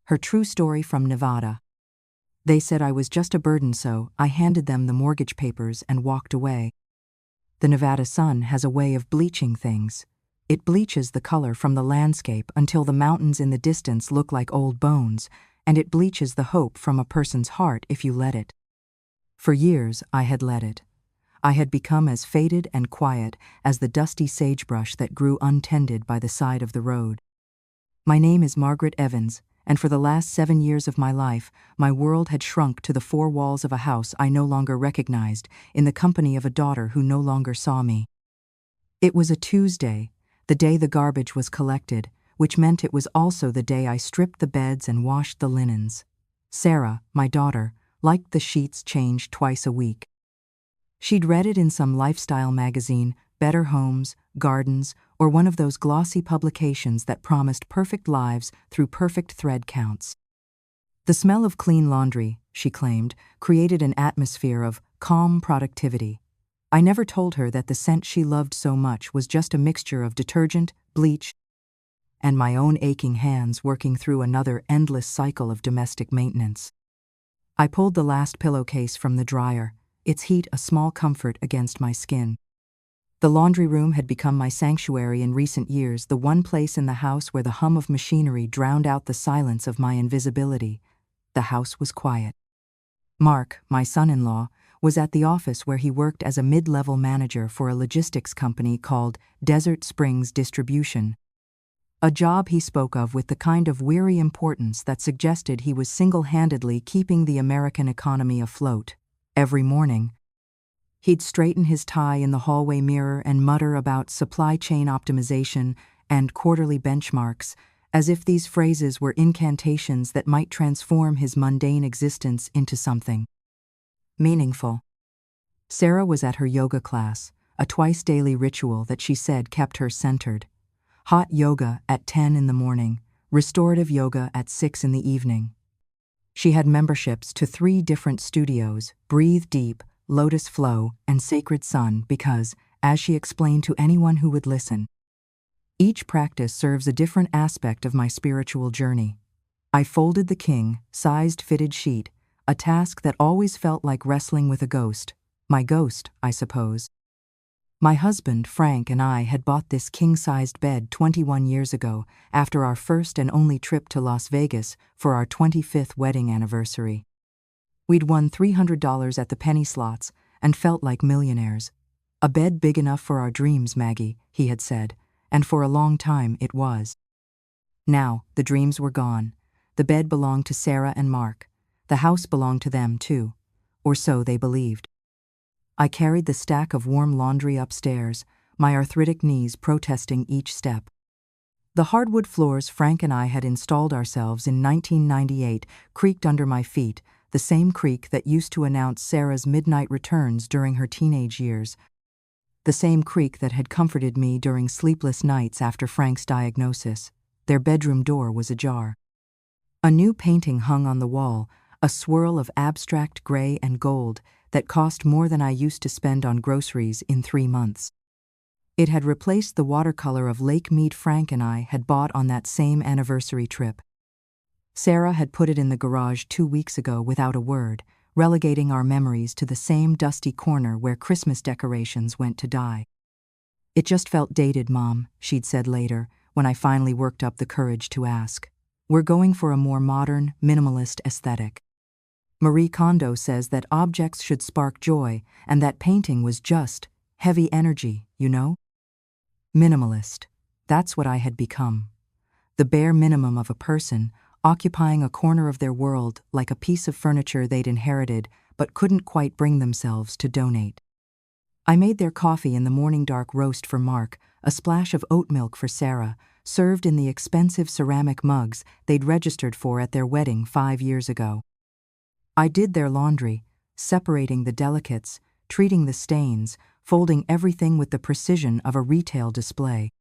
her true story from Nevada. They said I was just a burden, so I handed them the mortgage papers and walked away. The Nevada sun has a way of bleaching things. It bleaches the color from the landscape until the mountains in the distance look like old bones, and it bleaches the hope from a person's heart if you let it. For years, I had let it. I had become as faded and quiet as the dusty sagebrush that grew untended by the side of the road. My name is Margaret Evans, and for the last 7 years of my life, my world had shrunk to the 4 walls of a house I no longer recognized, in the company of a daughter who no longer saw me. It was a Tuesday, the day the garbage was collected, which meant it was also the day I stripped the beds and washed the linens. Sarah, my daughter, liked the sheets changed twice a week. She'd read it in some lifestyle magazine, Better Homes, Gardens, or one of those glossy publications that promised perfect lives through perfect thread counts. The smell of clean laundry, she claimed, created an atmosphere of calm productivity. I never told her that the scent she loved so much was just a mixture of detergent, bleach, and my own aching hands working through another endless cycle of domestic maintenance. I pulled the last pillowcase from the dryer, its heat a small comfort against my skin. The laundry room had become my sanctuary in recent years, the one place in the house where the hum of machinery drowned out the silence of my invisibility. The house was quiet. Mark, my son-in-law, was at the office where he worked as a mid-level manager for a logistics company called Desert Springs Distribution. A job he spoke of with the kind of weary importance that suggested he was single-handedly keeping the American economy afloat. Every morning, he'd straighten his tie in the hallway mirror and mutter about supply chain optimization and quarterly benchmarks, as if these phrases were incantations that might transform his mundane existence into something meaningful. Sarah was at her yoga class, a twice-daily ritual that she said kept her centered. Hot yoga at 10 in the morning, restorative yoga at 6 in the evening. She had memberships to 3 different studios, Breathe Deep, Lotus Flow, and Sacred Sun because, as she explained to anyone who would listen, each practice serves a different aspect of my spiritual journey. I folded the king-sized fitted sheet, a task that always felt like wrestling with a ghost. My ghost, I suppose. My husband, Frank, and I had bought this king-sized bed 21 years ago after our first and only trip to Las Vegas for our 25th wedding anniversary. We'd won $300 at the penny slots and felt like millionaires. A bed big enough for our dreams, Maggie, he had said, and for a long time it was. Now, the dreams were gone. The bed belonged to Sarah and Mark. The house belonged to them, too. Or so they believed. I carried the stack of warm laundry upstairs, my arthritic knees protesting each step. The hardwood floors Frank and I had installed ourselves in 1998 creaked under my feet, the same creak that used to announce Sarah's midnight returns during her teenage years, the same creak that had comforted me during sleepless nights after Frank's diagnosis. Their bedroom door was ajar. A new painting hung on the wall, a swirl of abstract gray and gold that cost more than I used to spend on groceries in 3 months. It had replaced the watercolor of Lake Mead Frank and I had bought on that same anniversary trip. Sarah had put it in the garage 2 weeks ago without a word, relegating our memories to the same dusty corner where Christmas decorations went to die. It just felt dated, Mom, she'd said later, when I finally worked up the courage to ask. We're going for a more modern, minimalist aesthetic. Marie Kondo says that objects should spark joy, and that painting was just heavy energy, you know? Minimalist. That's what I had become. The bare minimum of a person, occupying a corner of their world like a piece of furniture they'd inherited but couldn't quite bring themselves to donate. I made their coffee in the morning dark roast for Mark, a splash of oat milk for Sarah, served in the expensive ceramic mugs they'd registered for at their wedding 5 years ago. I did their laundry, separating the delicates, treating the stains, folding everything with the precision of a retail display.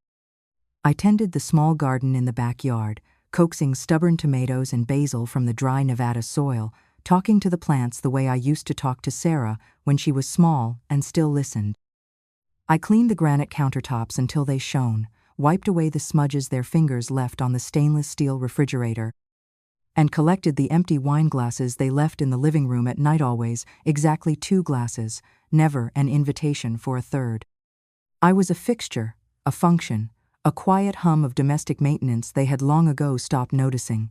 I tended the small garden in the backyard, coaxing stubborn tomatoes and basil from the dry Nevada soil, talking to the plants the way I used to talk to Sarah when she was small and still listened. I cleaned the granite countertops until they shone, wiped away the smudges their fingers left on the stainless steel refrigerator, and collected the empty wine glasses they left in the living room at night, always exactly 2 glasses, never an invitation for a third. I was a fixture, a function, a quiet hum of domestic maintenance they had long ago stopped noticing.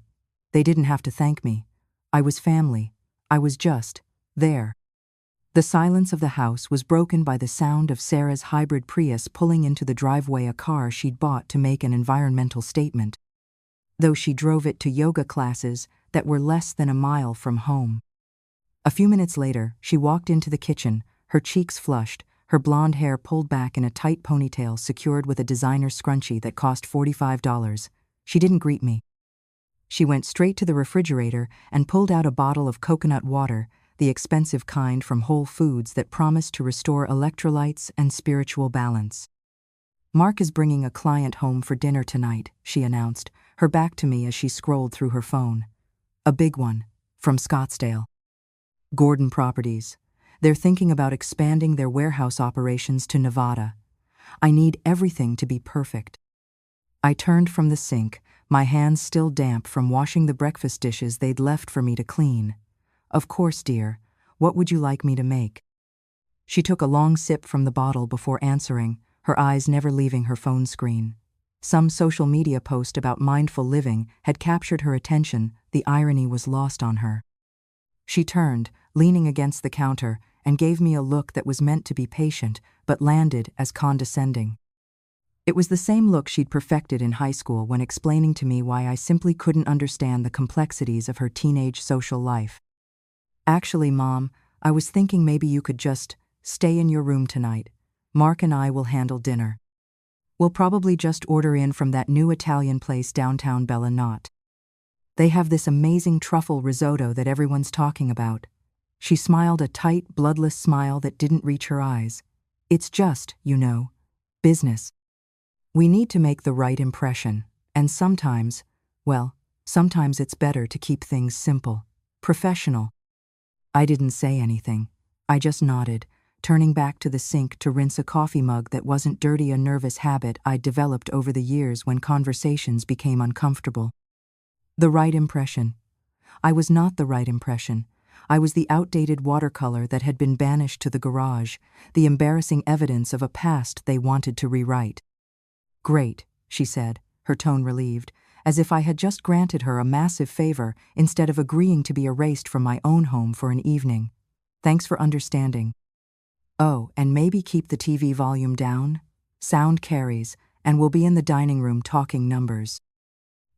They didn't have to thank me. I was family. I was just there. The silence of the house was broken by the sound of Sarah's hybrid Prius pulling into the driveway, a car she'd bought to make an environmental statement, though she drove it to yoga classes that were less than a mile from home. A few minutes later, she walked into the kitchen, her cheeks flushed, her blonde hair pulled back in a tight ponytail secured with a designer scrunchie that cost $45. She didn't greet me. She went straight to the refrigerator and pulled out a bottle of coconut water, the expensive kind from Whole Foods that promised to restore electrolytes and spiritual balance. "Mark is bringing a client home for dinner tonight," she announced, her back to me as she scrolled through her phone. "A big one, from Scottsdale. Gordon Properties. They're thinking about expanding their warehouse operations to Nevada. I need everything to be perfect." I turned from the sink, my hands still damp from washing the breakfast dishes they'd left for me to clean. "Of course, dear. What would you like me to make?" She took a long sip from the bottle before answering, her eyes never leaving her phone screen. Some social media post about mindful living had captured her attention. The irony was lost on her. She turned, leaning against the counter, and gave me a look that was meant to be patient, but landed as condescending. It was the same look she'd perfected in high school when explaining to me why I simply couldn't understand the complexities of her teenage social life. "Actually, Mom, I was thinking maybe you could just stay in your room tonight. Mark and I will handle dinner. We'll probably just order in from that new Italian place downtown Bella Knot. They have this amazing truffle risotto that everyone's talking about." She smiled a tight, bloodless smile that didn't reach her eyes. "It's just, business. We need to make the right impression, and sometimes it's better to keep things simple, professional." I didn't say anything. I just nodded, turning back to the sink to rinse a coffee mug that wasn't dirty, a nervous habit I'd developed over the years when conversations became uncomfortable. The right impression. I was not the right impression. I was the outdated watercolor that had been banished to the garage, the embarrassing evidence of a past they wanted to rewrite. "Great," she said, her tone relieved, as if I had just granted her a massive favor instead of agreeing to be erased from my own home for an evening. "Thanks for understanding. Oh, and maybe keep the TV volume down? Sound carries, and we'll be in the dining room talking numbers."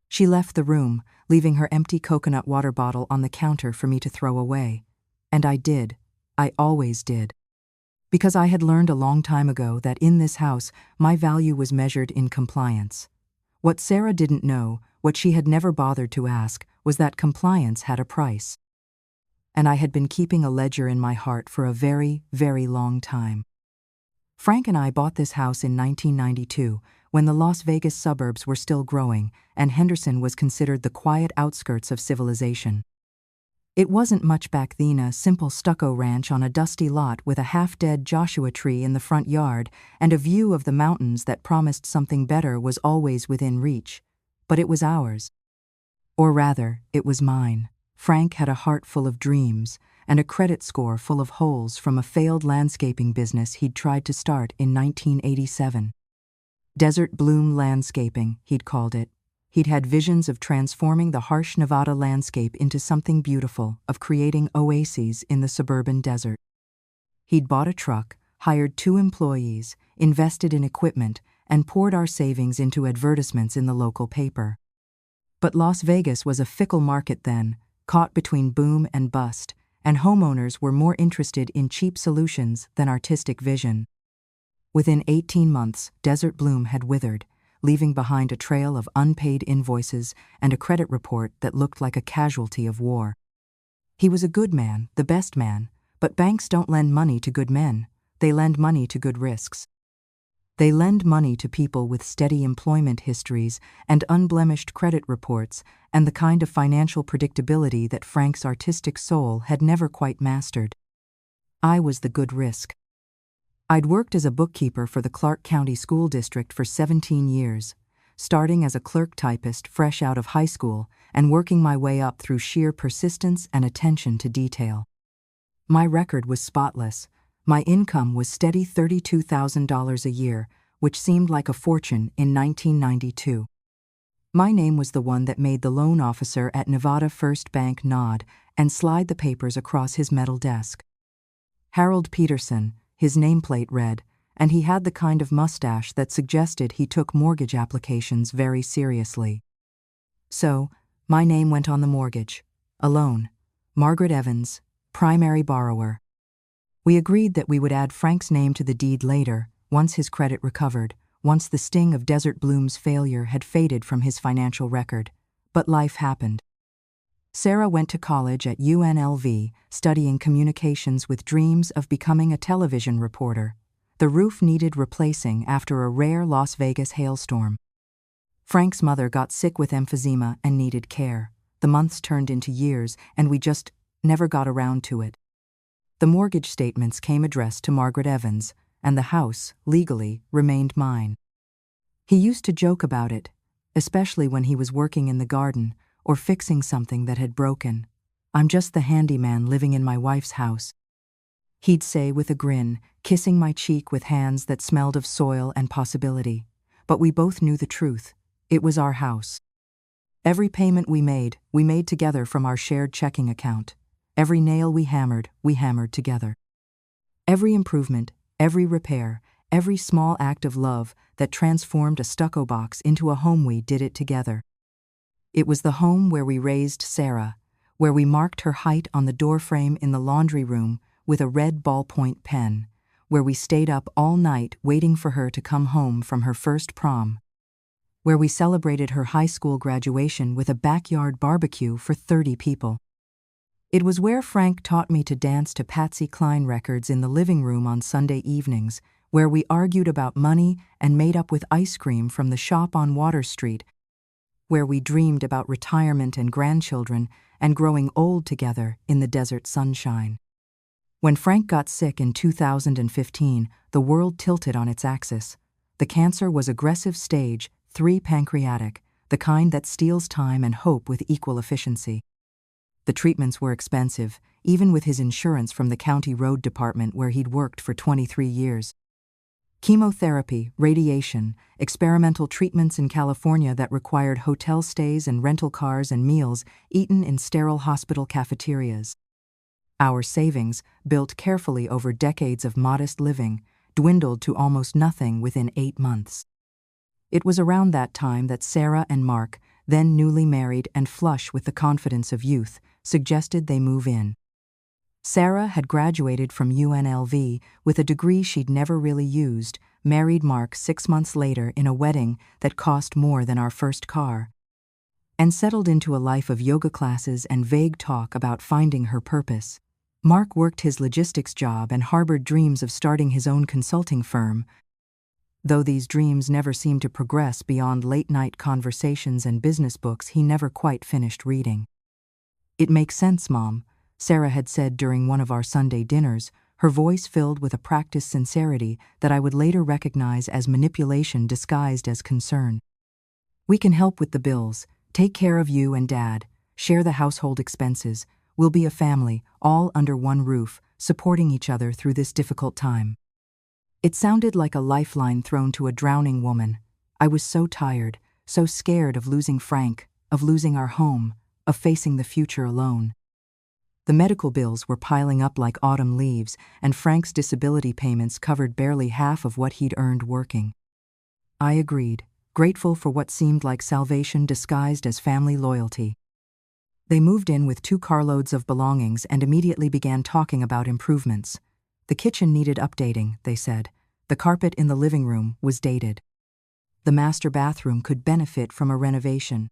She left the room, leaving her empty coconut water bottle on the counter for me to throw away. And I did. I always did. Because I had learned a long time ago that in this house, my value was measured in compliance. What Sarah didn't know, what she had never bothered to ask, was that compliance had a price. And I had been keeping a ledger in my heart for a very, very long time. Frank and I bought this house in 1992, when the Las Vegas suburbs were still growing, and Henderson was considered the quiet outskirts of civilization. It wasn't much back then, a simple stucco ranch on a dusty lot with a half-dead Joshua tree in the front yard, and a view of the mountains that promised something better was always within reach. But it was ours. Or rather, it was mine. Frank had a heart full of dreams, and a credit score full of holes from a failed landscaping business he'd tried to start in 1987. Desert Bloom Landscaping, he'd called it. He'd had visions of transforming the harsh Nevada landscape into something beautiful, of creating oases in the suburban desert. He'd bought a truck, hired 2 employees, invested in equipment, and poured our savings into advertisements in the local paper. But Las Vegas was a fickle market then, caught between boom and bust, and homeowners were more interested in cheap solutions than artistic vision. Within 18 months, Desert Bloom had withered, leaving behind a trail of unpaid invoices and a credit report that looked like a casualty of war. He was a good man, the best man, but banks don't lend money to good men, they lend money to good risks. They lend money to people with steady employment histories and unblemished credit reports and the kind of financial predictability that Frank's artistic soul had never quite mastered. I was the good risk. I'd worked as a bookkeeper for the Clark County School District for 17 years, starting as a clerk typist fresh out of high school and working my way up through sheer persistence and attention to detail. My record was spotless. My income was steady $32,000 a year, which seemed like a fortune in 1992. My name was the one that made the loan officer at Nevada First Bank nod and slide the papers across his metal desk. Harold Peterson, his nameplate read, and he had the kind of mustache that suggested he took mortgage applications very seriously. So, my name went on the mortgage. Alone. Margaret Evans, primary borrower. We agreed that we would add Frank's name to the deed later, once his credit recovered, once the sting of Desert Bloom's failure had faded from his financial record. But life happened. Sarah went to college at UNLV, studying communications with dreams of becoming a television reporter. The roof needed replacing after a rare Las Vegas hailstorm. Frank's mother got sick with emphysema and needed care. The months turned into years, and we just never got around to it. The mortgage statements came addressed to Margaret Evans, and the house, legally, remained mine. He used to joke about it, especially when he was working in the garden or fixing something that had broken. "I'm just the handyman living in my wife's house," he'd say with a grin, kissing my cheek with hands that smelled of soil and possibility. But we both knew the truth. It was our house. Every payment we made together from our shared checking account. Every nail we hammered together. Every improvement, every repair, every small act of love that transformed a stucco box into a home, we did it together. It was the home where we raised Sarah, where we marked her height on the doorframe in the laundry room with a red ballpoint pen, where we stayed up all night waiting for her to come home from her first prom, where we celebrated her high school graduation with a backyard barbecue for 30 people. It was where Frank taught me to dance to Patsy Cline records in the living room on Sunday evenings, where we argued about money and made up with ice cream from the shop on Water Street, where we dreamed about retirement and grandchildren and growing old together in the desert sunshine. When Frank got sick in 2015, the world tilted on its axis. The cancer was aggressive stage 3 pancreatic, the kind that steals time and hope with equal efficiency. The treatments were expensive, even with his insurance from the county road department where he'd worked for 23 years. Chemotherapy, radiation, experimental treatments in California that required hotel stays and rental cars and meals eaten in sterile hospital cafeterias. Our savings, built carefully over decades of modest living, dwindled to almost nothing within 8 months. It was around that time that Sarah and Mark, then newly married and flush with the confidence of youth, suggested they move in. Sarah had graduated from UNLV with a degree she'd never really used, married Mark 6 months later in a wedding that cost more than our first car, and settled into a life of yoga classes and vague talk about finding her purpose. Mark worked his logistics job and harbored dreams of starting his own consulting firm, though these dreams never seemed to progress beyond late-night conversations and business books he never quite finished reading. "It makes sense, Mom," Sarah had said during one of our Sunday dinners, her voice filled with a practiced sincerity that I would later recognize as manipulation disguised as concern. "We can help with the bills, take care of you and Dad, share the household expenses. We'll be a family, all under one roof, supporting each other through this difficult time." It sounded like a lifeline thrown to a drowning woman. I was so tired, so scared of losing Frank, of losing our home, of facing the future alone. The medical bills were piling up like autumn leaves, and Frank's disability payments covered barely half of what he'd earned working. I agreed, grateful for what seemed like salvation disguised as family loyalty. They moved in with 2 carloads of belongings and immediately began talking about improvements. The kitchen needed updating, they said. The carpet in the living room was dated. The master bathroom could benefit from a renovation.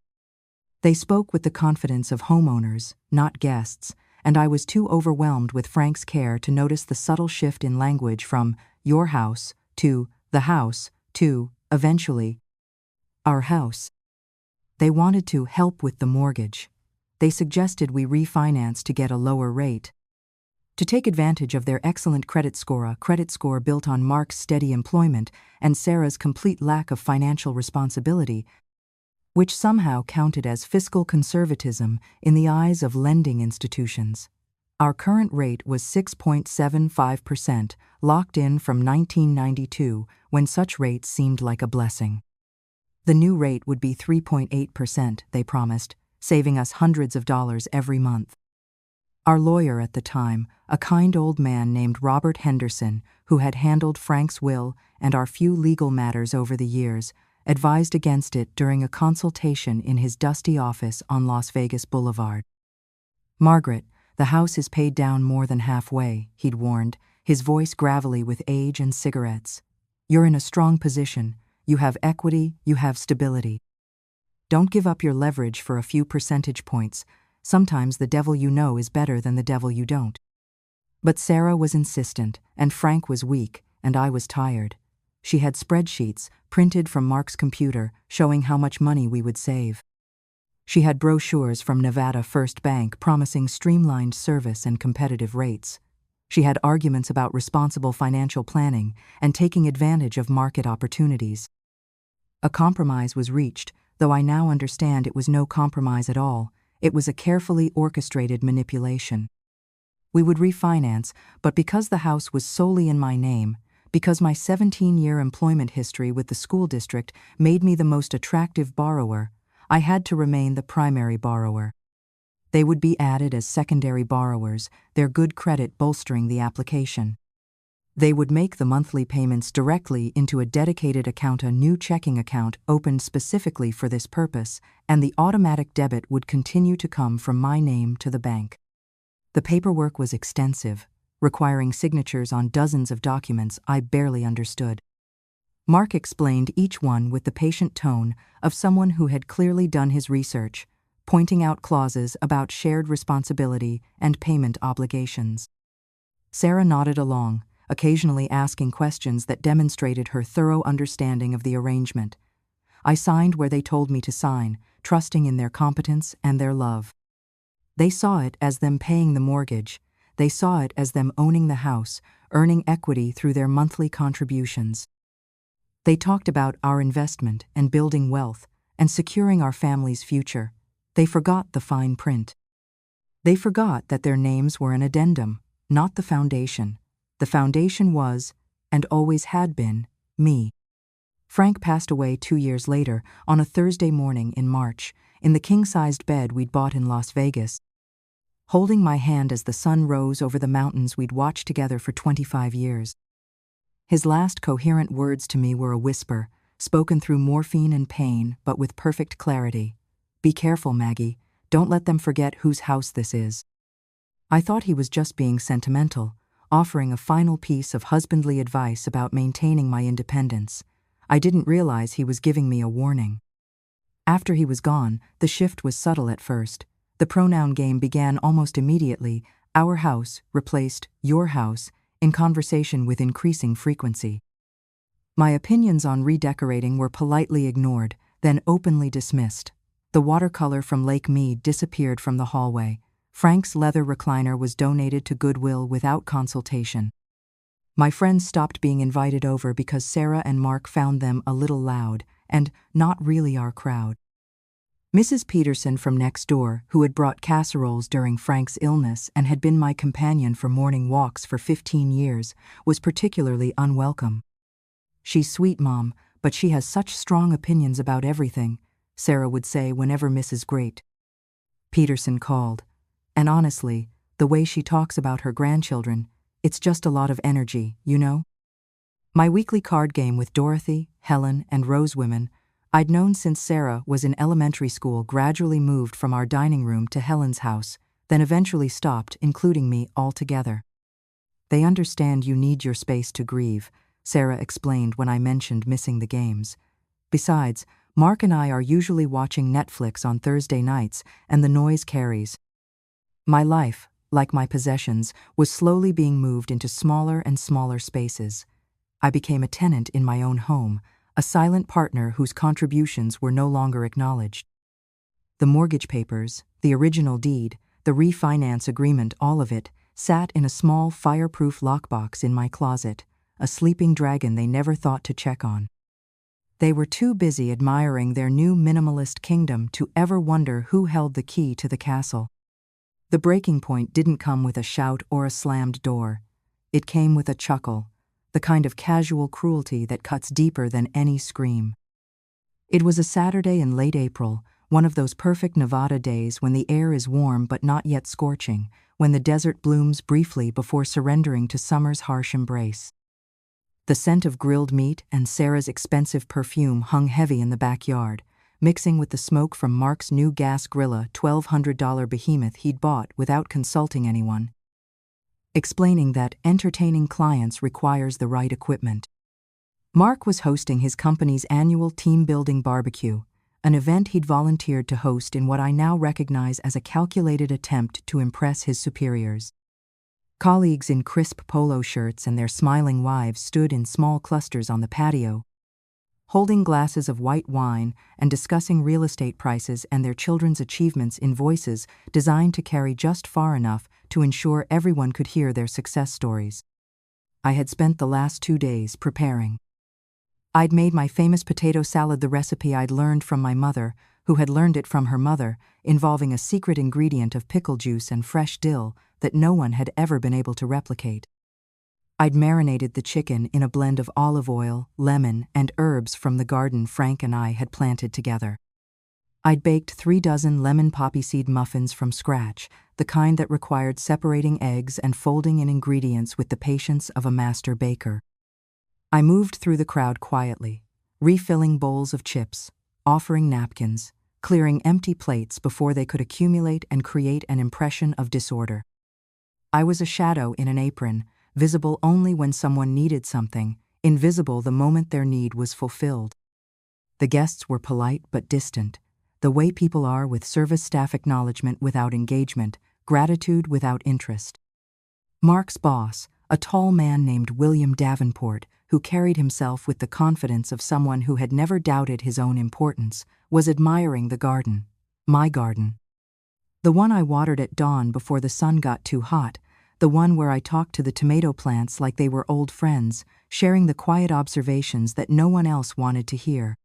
They spoke with the confidence of homeowners, not guests, and I was too overwhelmed with Frank's care to notice the subtle shift in language from "your house" to "the house" to, eventually, "our house." They wanted to help with the mortgage. They suggested we refinance to get a lower rate. To take advantage of their excellent credit score, a credit score built on Mark's steady employment and Sarah's complete lack of financial responsibility, which somehow counted as fiscal conservatism in the eyes of lending institutions. Our current rate was 6.75%, locked in from 1992, when such rates seemed like a blessing. The new rate would be 3.8%, they promised, saving us hundreds of dollars every month. Our lawyer at the time, a kind old man named Robert Henderson, who had handled Frank's will and our few legal matters over the years, advised against it during a consultation in his dusty office on Las Vegas Boulevard. "Margaret, the house is paid down more than halfway," he'd warned, his voice gravelly with age and cigarettes. "You're in a strong position. You have equity, you have stability. Don't give up your leverage for a few percentage points. Sometimes the devil you know is better than the devil you don't." But Sarah was insistent, and Frank was weak, and I was tired. She had spreadsheets, printed from Mark's computer, showing how much money we would save. She had brochures from Nevada First Bank promising streamlined service and competitive rates. She had arguments about responsible financial planning and taking advantage of market opportunities. A compromise was reached, though I now understand it was no compromise at all. It was a carefully orchestrated manipulation. We would refinance, but because the house was solely in my name, because my 17-year employment history with the school district made me the most attractive borrower, I had to remain the primary borrower. They would be added as secondary borrowers, their good credit bolstering the application. They would make the monthly payments directly into a dedicated account, a new checking account opened specifically for this purpose, and the automatic debit would continue to come from my name to the bank. The paperwork was extensive, requiring signatures on dozens of documents I barely understood. Mark explained each one with the patient tone of someone who had clearly done his research, pointing out clauses about shared responsibility and payment obligations. Sarah nodded along, occasionally asking questions that demonstrated her thorough understanding of the arrangement. I signed where they told me to sign, trusting in their competence and their love. They saw it as them paying the mortgage. They saw it as them owning the house, earning equity through their monthly contributions. They talked about our investment and building wealth and securing our family's future. They forgot the fine print. They forgot that their names were an addendum, not the foundation. The foundation was, and always had been, me. Frank passed away 2 years later, on a Thursday morning in March, in the king-sized bed we'd bought in Las Vegas, holding my hand as the sun rose over the mountains we'd watched together for 25 years. His last coherent words to me were a whisper, spoken through morphine and pain, but with perfect clarity. "Be careful, Maggie. Don't let them forget whose house this is." I thought he was just being sentimental, offering a final piece of husbandly advice about maintaining my independence. I didn't realize he was giving me a warning. After he was gone, the shift was subtle at first. The pronoun game began almost immediately. Our house replaced your house in conversation with increasing frequency. My opinions on redecorating were politely ignored, then openly dismissed. The watercolor from Lake Mead disappeared from the hallway. Frank's leather recliner was donated to Goodwill without consultation. My friends stopped being invited over because Sarah and Mark found them a little loud and not really our crowd. Mrs. Peterson from next door, who had brought casseroles during Frank's illness and had been my companion for morning walks for 15 years, was particularly unwelcome. "She's sweet, Mom, but she has such strong opinions about everything," Sarah would say whenever Mrs. Great Peterson called. "And honestly, the way she talks about her grandchildren, it's just a lot of energy, you know?" My weekly card game with Dorothy, Helen, and Rose women, I'd known since Sarah was in elementary school, gradually moved from our dining room to Helen's house, then eventually stopped, including me altogether. "They understand you need your space to grieve," Sarah explained when I mentioned missing the games. "Besides, Mark and I are usually watching Netflix on Thursday nights, and the noise carries." My life, like my possessions, was slowly being moved into smaller and smaller spaces. I became a tenant in my own home, a silent partner whose contributions were no longer acknowledged. The mortgage papers, the original deed, the refinance agreement, all of it, sat in a small fireproof lockbox in my closet, a sleeping dragon they never thought to check on. They were too busy admiring their new minimalist kingdom to ever wonder who held the key to the castle. The breaking point didn't come with a shout or a slammed door. It came with a chuckle, the kind of casual cruelty that cuts deeper than any scream. It was a Saturday in late April, one of those perfect Nevada days when the air is warm but not yet scorching, when the desert blooms briefly before surrendering to summer's harsh embrace. The scent of grilled meat and Sarah's expensive perfume hung heavy in the backyard, mixing with the smoke from Mark's new gas grilla $1,200 behemoth he'd bought without consulting anyone, explaining that entertaining clients requires the right equipment. Mark was hosting his company's annual team-building barbecue, an event he'd volunteered to host in what I now recognize as a calculated attempt to impress his superiors. Colleagues in crisp polo shirts and their smiling wives stood in small clusters on the patio, holding glasses of white wine and discussing real estate prices and their children's achievements in voices designed to carry just far enough to ensure everyone could hear their success stories. I had spent the last 2 days preparing. I'd made my famous potato salad the recipe I'd learned from my mother, who had learned it from her mother, involving a secret ingredient of pickle juice and fresh dill that no one had ever been able to replicate. I'd marinated the chicken in a blend of olive oil, lemon, and herbs from the garden Frank and I had planted together. I'd baked 3 dozen lemon poppy seed muffins from scratch, the kind that required separating eggs and folding in ingredients with the patience of a master baker. I moved through the crowd quietly, refilling bowls of chips, offering napkins, clearing empty plates before they could accumulate and create an impression of disorder. I was a shadow in an apron, visible only when someone needed something, invisible the moment their need was fulfilled. The guests were polite but distant, the way people are with service staff: acknowledgement without engagement, gratitude without interest. Mark's boss, a tall man named William Davenport, who carried himself with the confidence of someone who had never doubted his own importance, was admiring the garden, my garden. The one I watered at dawn before the sun got too hot, the one where I talked to the tomato plants like they were old friends, sharing the quiet observations that no one else wanted to hear.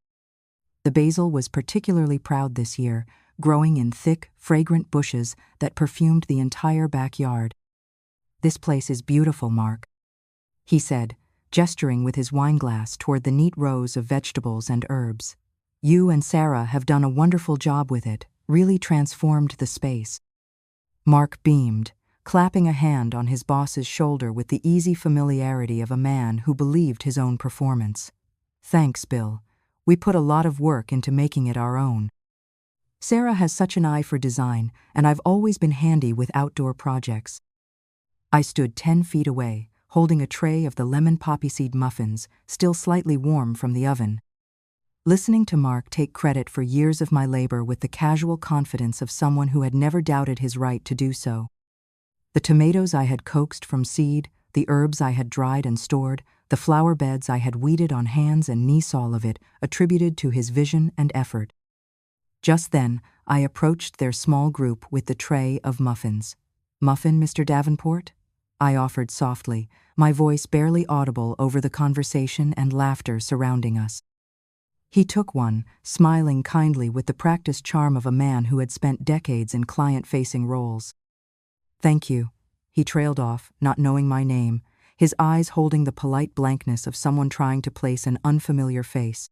The basil was particularly proud this year, growing in thick, fragrant bushes that perfumed the entire backyard. "This place is beautiful, Mark," he said, gesturing with his wineglass toward the neat rows of vegetables and herbs. "You and Sarah have done a wonderful job with it, really transformed the space." Mark beamed, clapping a hand on his boss's shoulder with the easy familiarity of a man who believed his own performance. "Thanks, Bill. We put a lot of work into making it our own. Sarah has such an eye for design, and I've always been handy with outdoor projects." I stood 10 feet away, holding a tray of the lemon poppy seed muffins, still slightly warm from the oven, listening to Mark take credit for years of my labor with the casual confidence of someone who had never doubted his right to do so. The tomatoes I had coaxed from seed, the herbs I had dried and stored, the flower beds I had weeded on hands and knees, all of it attributed to his vision and effort. Just then, I approached their small group with the tray of muffins. "Muffin, Mr. Davenport?" I offered softly, my voice barely audible over the conversation and laughter surrounding us. He took one, smiling kindly with the practiced charm of a man who had spent decades in client-facing roles. "Thank you," he trailed off, not knowing my name, his eyes holding the polite blankness of someone trying to place an unfamiliar face.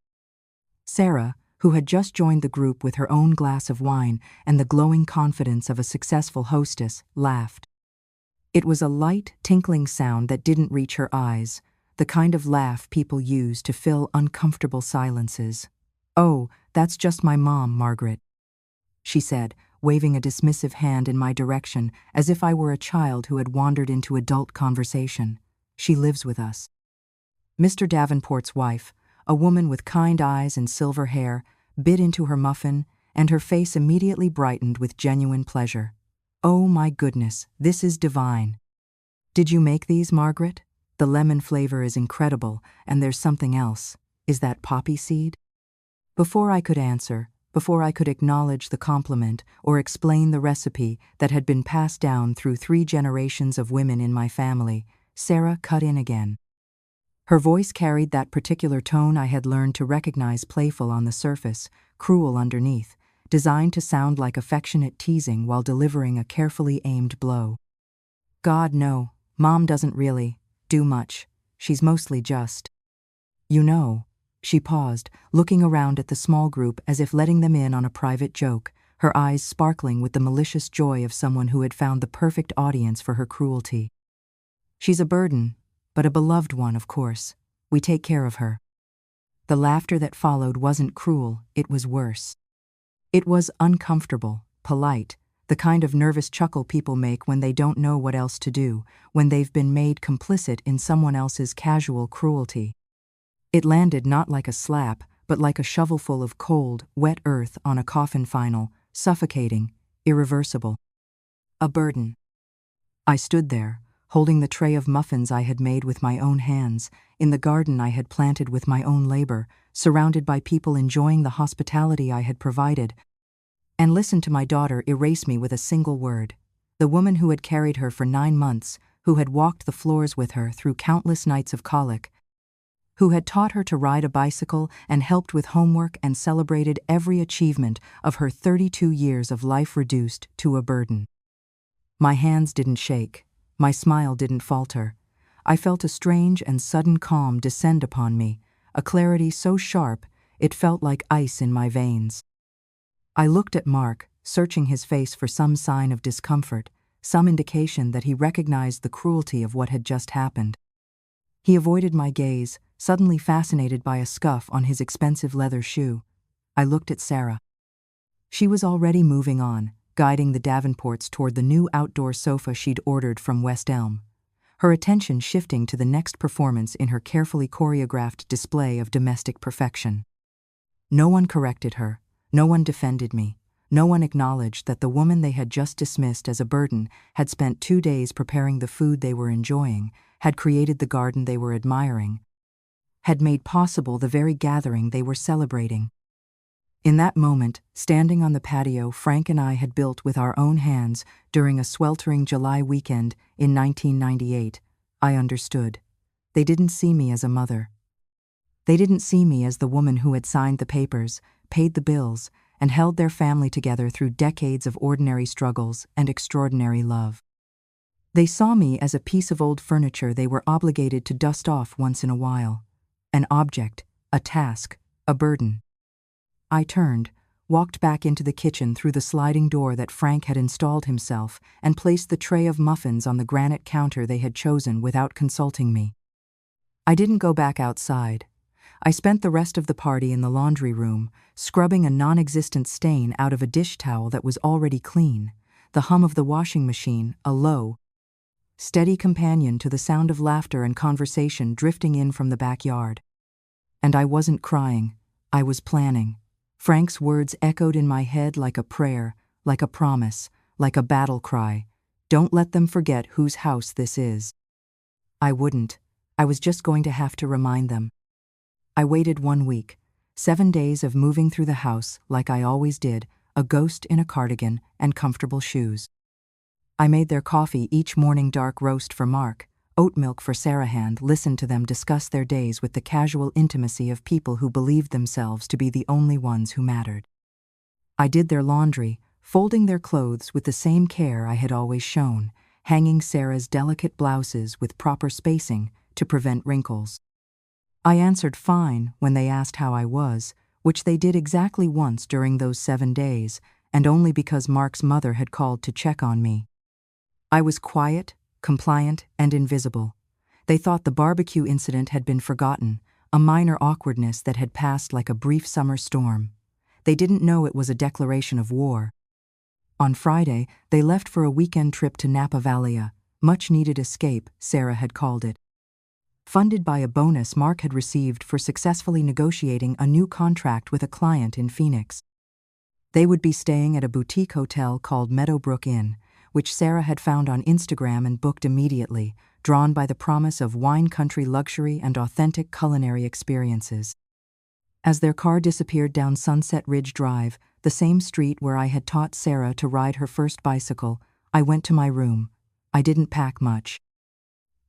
Sarah, who had just joined the group with her own glass of wine and the glowing confidence of a successful hostess, laughed. It was a light, tinkling sound that didn't reach her eyes, the kind of laugh people use to fill uncomfortable silences. "Oh, that's just my mom, Margaret," she said, waving a dismissive hand in my direction as if I were a child who had wandered into adult conversation. "She lives with us." Mr. Davenport's wife, a woman with kind eyes and silver hair, bit into her muffin, and her face immediately brightened with genuine pleasure. "Oh my goodness, this is divine. Did you make these, Margaret? The lemon flavor is incredible, and there's something else. Is that poppy seed?" Before I could answer, before I could acknowledge the compliment or explain the recipe that had been passed down through 3 generations of women in my family, Sarah cut in again. Her voice carried that particular tone I had learned to recognize, playful on the surface, cruel underneath, designed to sound like affectionate teasing while delivering a carefully aimed blow. God, no, Mom doesn't really do much. She's mostly just. You know. She paused, looking around at the small group as if letting them in on a private joke, her eyes sparkling with the malicious joy of someone who had found the perfect audience for her cruelty. She's a burden, but a beloved one, of course. We take care of her. The laughter that followed wasn't cruel, it was worse. It was uncomfortable, polite, the kind of nervous chuckle people make when they don't know what else to do, when they've been made complicit in someone else's casual cruelty. It landed not like a slap, but like a shovelful of cold, wet earth on a coffin final, suffocating, irreversible. A burden. I stood there, holding the tray of muffins I had made with my own hands, in the garden I had planted with my own labor, surrounded by people enjoying the hospitality I had provided, and listened to my daughter erase me with a single word. The woman who had carried her for 9 months, who had walked the floors with her through countless nights of colic, who had taught her to ride a bicycle and helped with homework and celebrated every achievement of her 32 years of life reduced to a burden. My hands didn't shake. My smile didn't falter. I felt a strange and sudden calm descend upon me, a clarity so sharp it felt like ice in my veins. I looked at Mark, searching his face for some sign of discomfort, some indication that he recognized the cruelty of what had just happened. He avoided my gaze, suddenly fascinated by a scuff on his expensive leather shoe. I looked at Sarah. She was already moving on, guiding the Davenports toward the new outdoor sofa she'd ordered from West Elm, her attention shifting to the next performance in her carefully choreographed display of domestic perfection. No one corrected her, no one defended me, no one acknowledged that the woman they had just dismissed as a burden had spent 2 days preparing the food they were enjoying, had created the garden they were admiring, had made possible the very gathering they were celebrating. In that moment, standing on the patio Frank and I had built with our own hands during a sweltering July weekend in 1998, I understood. They didn't see me as a mother. They didn't see me as the woman who had signed the papers, paid the bills, and held their family together through decades of ordinary struggles and extraordinary love. They saw me as a piece of old furniture they were obligated to dust off once in a while. An object, a task, a burden. I turned, walked back into the kitchen through the sliding door that Frank had installed himself, and placed the tray of muffins on the granite counter they had chosen without consulting me. I didn't go back outside. I spent the rest of the party in the laundry room, scrubbing a non-existent stain out of a dish towel that was already clean, the hum of the washing machine, a low, steady companion to the sound of laughter and conversation drifting in from the backyard. And I wasn't crying, I was planning. Frank's words echoed in my head like a prayer, like a promise, like a battle cry. Don't let them forget whose house this is. I wouldn't. I was just going to have to remind them. I waited 1 week, 7 days of moving through the house like I always did, a ghost in a cardigan and comfortable shoes. I made their coffee each morning, dark roast for Mark, oat milk for Sarah, and listened to them discuss their days with the casual intimacy of people who believed themselves to be the only ones who mattered. I did their laundry, folding their clothes with the same care I had always shown, hanging Sarah's delicate blouses with proper spacing to prevent wrinkles. I answered fine when they asked how I was, which they did exactly once during those 7 days, and only because Mark's mother had called to check on me. I was quiet, compliant, and invisible. They thought the barbecue incident had been forgotten, a minor awkwardness that had passed like a brief summer storm. They didn't know it was a declaration of war. On Friday, they left for a weekend trip to Napa Valley, a much-needed escape, Sarah had called it. Funded by a bonus Mark had received for successfully negotiating a new contract with a client in Phoenix. They would be staying at a boutique hotel called Meadowbrook Inn, which Sarah had found on Instagram and booked immediately, drawn by the promise of wine country luxury and authentic culinary experiences. As their car disappeared down Sunset Ridge Drive, the same street where I had taught Sarah to ride her first bicycle, I went to my room. I didn't pack much.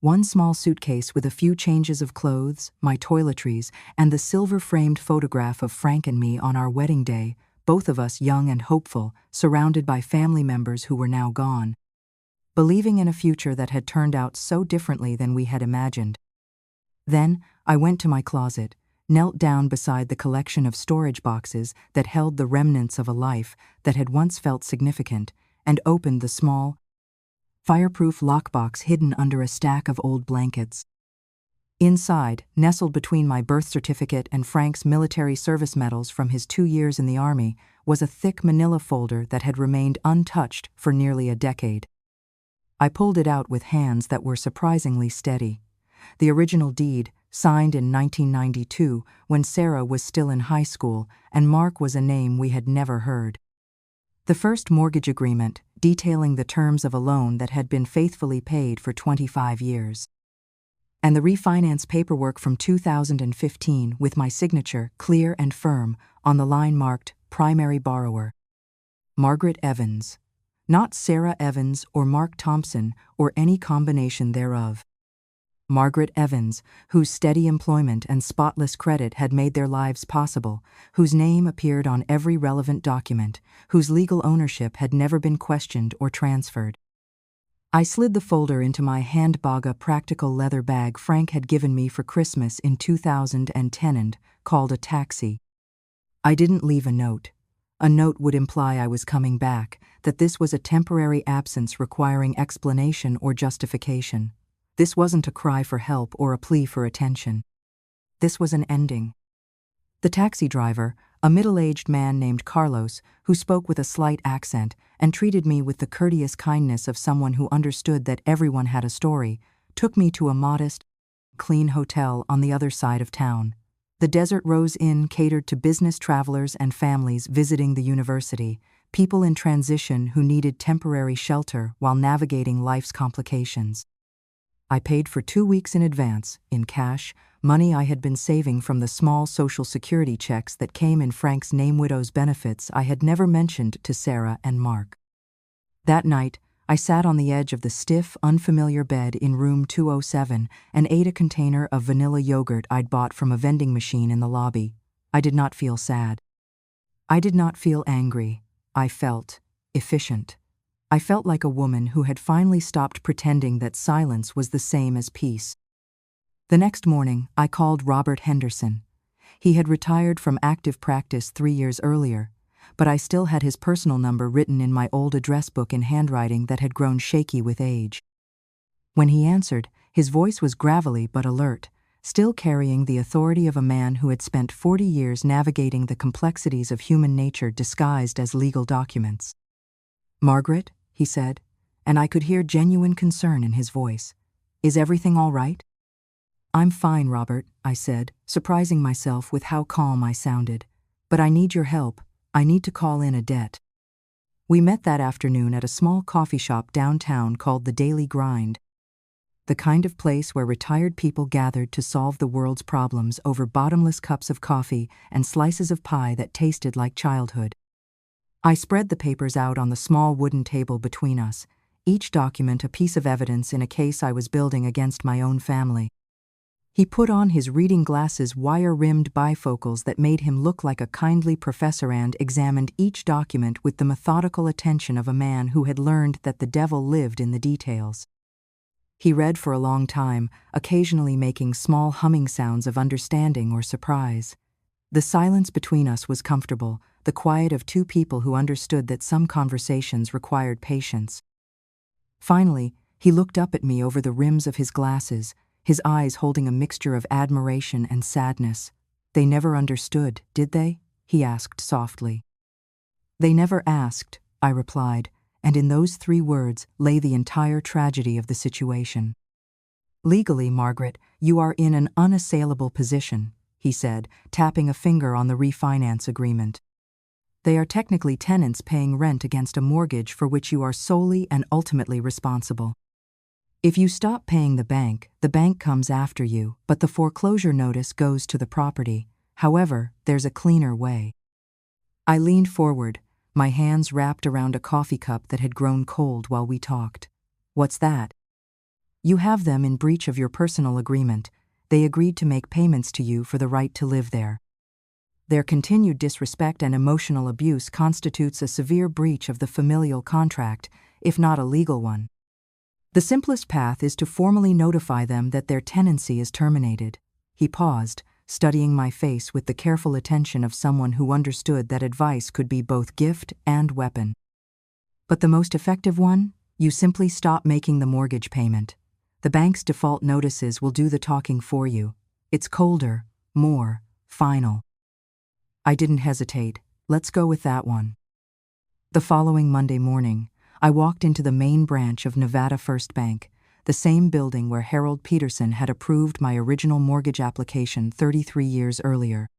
One small suitcase with a few changes of clothes, my toiletries, and the silver-framed photograph of Frank and me on our wedding day, both of us young and hopeful, surrounded by family members who were now gone, believing in a future that had turned out so differently than we had imagined. Then, I went to my closet, knelt down beside the collection of storage boxes that held the remnants of a life that had once felt significant, and opened the small, fireproof lockbox hidden under a stack of old blankets. Inside, nestled between my birth certificate and Frank's military service medals from his 2 years in the Army, was a thick manila folder that had remained untouched for nearly a decade. I pulled it out with hands that were surprisingly steady. The original deed, signed in 1992 when Sarah was still in high school and Mark was a name we had never heard. The first mortgage agreement, detailing the terms of a loan that had been faithfully paid for 25 years. And the refinance paperwork from 2015 with my signature, clear and firm, on the line marked Primary Borrower. Margaret Evans. Not Sarah Evans or Mark Thompson or any combination thereof. Margaret Evans, whose steady employment and spotless credit had made their lives possible, whose name appeared on every relevant document, whose legal ownership had never been questioned or transferred. I slid the folder into my handbaga practical leather bag Frank had given me for Christmas in 2010 and called a taxi. I didn't leave a note. A note would imply I was coming back, that this was a temporary absence requiring explanation or justification. This wasn't a cry for help or a plea for attention. This was an ending. The taxi driver, a middle-aged man named Carlos, who spoke with a slight accent and treated me with the courteous kindness of someone who understood that everyone had a story, took me to a modest, clean hotel on the other side of town. The Desert Rose Inn catered to business travelers and families visiting the university, people in transition who needed temporary shelter while navigating life's complications. I paid for 2 weeks in advance, in cash, money I had been saving from the small Social Security checks that came in Frank's name widow's benefits I had never mentioned to Sarah and Mark. That night, I sat on the edge of the stiff, unfamiliar bed in room 207 and ate a container of vanilla yogurt I'd bought from a vending machine in the lobby. I did not feel sad. I did not feel angry. I felt efficient. I felt like a woman who had finally stopped pretending that silence was the same as peace. The next morning, I called Robert Henderson. He had retired from active practice 3 years earlier, but I still had his personal number written in my old address book in handwriting that had grown shaky with age. When he answered, his voice was gravelly but alert, still carrying the authority of a man who had spent 40 years navigating the complexities of human nature disguised as legal documents. "Margaret," he said, and I could hear genuine concern in his voice. "Is everything all right?" "I'm fine, Robert," I said, surprising myself with how calm I sounded. "But I need your help. I need to call in a debt." We met that afternoon at a small coffee shop downtown called the Daily Grind, the kind of place where retired people gathered to solve the world's problems over bottomless cups of coffee and slices of pie that tasted like childhood. I spread the papers out on the small wooden table between us, each document a piece of evidence in a case I was building against my own family. He put on his reading glasses' wire-rimmed bifocals that made him look like a kindly professor and examined each document with the methodical attention of a man who had learned that the devil lived in the details. He read for a long time, occasionally making small humming sounds of understanding or surprise. The silence between us was comfortable, the quiet of two people who understood that some conversations required patience. Finally, he looked up at me over the rims of his glasses, his eyes holding a mixture of admiration and sadness. "They never understood, did they?" he asked softly. "They never asked," I replied, and in those 3 words lay the entire tragedy of the situation. "Legally, Margaret, you are in an unassailable position," he said, tapping a finger on the refinance agreement. "They are technically tenants paying rent against a mortgage for which you are solely and ultimately responsible. If you stop paying the bank comes after you, but the foreclosure notice goes to the property. However, there's a cleaner way." I leaned forward, my hands wrapped around a coffee cup that had grown cold while we talked. "What's that?" You have them in breach of your personal agreement. They agreed to make payments to you for the right to live there. Their continued disrespect and emotional abuse constitutes a severe breach of the familial contract, if not a legal one. The simplest path is to formally notify them that their tenancy is terminated." He paused, studying my face with the careful attention of someone who understood that advice could be both gift and weapon. "But the most effective one? You simply stop making the mortgage payment. The bank's default notices will do the talking for you. It's colder, more final." I didn't hesitate. Let's go with that one. The following Monday morning, I walked into the main branch of Nevada First Bank, the same building where Harold Peterson had approved my original mortgage application 33 years earlier.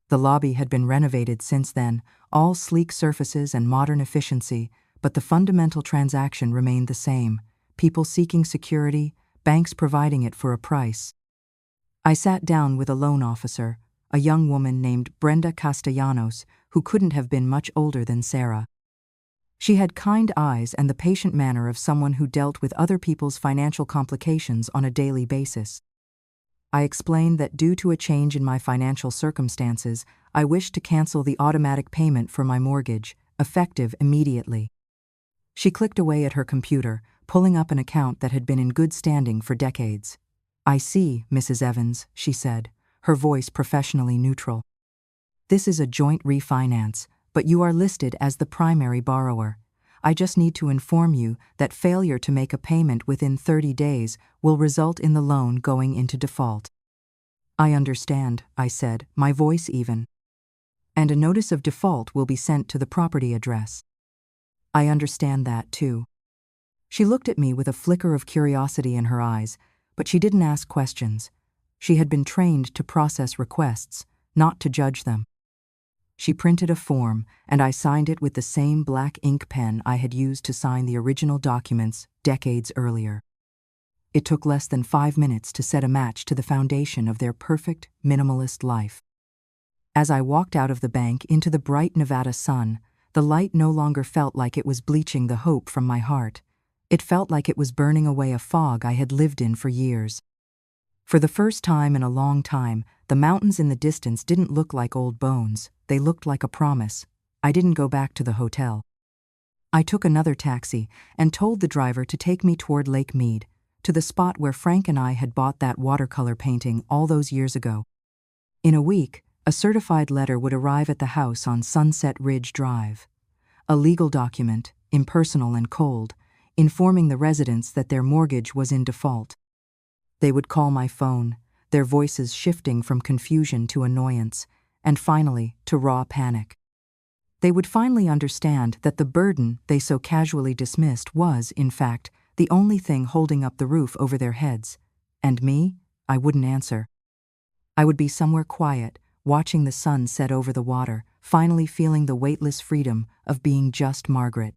The lobby had been renovated since then, all sleek surfaces and modern efficiency, but the fundamental transaction remained the same: people seeking security, banks providing it for a price. I sat down with a loan officer, a young woman named Brenda Castellanos, who couldn't have been much older than Sarah. She had kind eyes and the patient manner of someone who dealt with other people's financial complications on a daily basis. I explained that due to a change in my financial circumstances, I wished to cancel the automatic payment for my mortgage, effective immediately. She clicked away at her computer, pulling up an account that had been in good standing for decades. "I see, Mrs. Evans," she said, her voice professionally neutral. "This is a joint refinance, but you are listed as the primary borrower. I just need to inform you that failure to make a payment within 30 days will result in the loan going into default." "I understand," I said, my voice even. "And a notice of default will be sent to the property address." "I understand that too." She looked at me with a flicker of curiosity in her eyes, but she didn't ask questions. She had been trained to process requests, not to judge them. She printed a form, and I signed it with the same black ink pen I had used to sign the original documents decades earlier. It took less than 5 minutes to set a match to the foundation of their perfect, minimalist life. As I walked out of the bank into the bright Nevada sun, the light no longer felt like it was bleaching the hope from my heart. It felt like it was burning away a fog I had lived in for years. For the first time in a long time, the mountains in the distance didn't look like old bones. They looked like a promise. I didn't go back to the hotel. I took another taxi and told the driver to take me toward Lake Mead, to the spot where Frank and I had bought that watercolor painting all those years ago. In a week, a certified letter would arrive at the house on Sunset Ridge Drive. A legal document, impersonal and cold, informing the residents that their mortgage was in default. They would call my phone, their voices shifting from confusion to annoyance, and finally to raw panic. They would finally understand that the burden they so casually dismissed was, in fact, the only thing holding up the roof over their heads. And me, I wouldn't answer. I would be somewhere quiet, watching the sun set over the water, finally feeling the weightless freedom of being just Margaret.